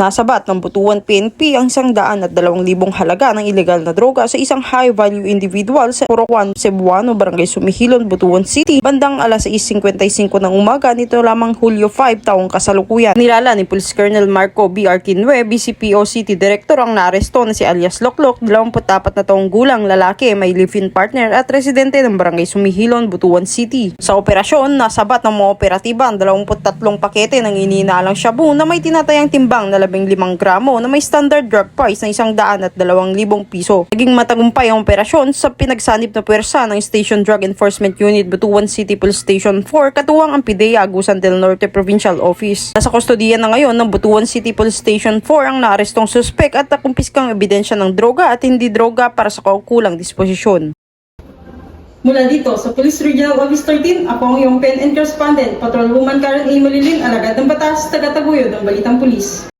Nasabat ng Butuan PNP ang 102,000 halaga ng ilegal na droga sa isang high-value individual sa Coroquan, Cebuano, Barangay Sumihilon, Butuan City, bandang alas 6:55 ng umaga nito lamang Hulyo 5 taong kasalukuyan. Nilala ni Police Colonel Marco B. Arquinue, BCPO City Director, ang naaresto na si alias Loklok, 24 na taong gulang lalaki, may live-in partner at residente ng Barangay Sumihilon, Butuan City. Sa operasyon, nasabat ng mga operatiba ang 23 pakete ng iniinalang shabu na may tinatayang timbang na 15 gramo na may standard drug price na 102,000 piso. Naging matagumpay ang operasyon sa pinagsanib na puwersa ng Station Drug Enforcement Unit Butuan City Police Station 4 katuwang ang PIDEA Agusan del Norte Provincial Office. Nasa kustodiya na ngayon ng Butuan City Police Station 4 ang naarestong suspek at nakumpiskang ebidensya ng droga at hindi droga para sa kaukulang disposisyon. Mula dito sa Police Regional Office 13, ako ang iyong pen and correspondent, Patrolwoman Karen A. Malilin, alagad ng batas, taga-taguyod ng Balitang Pulis.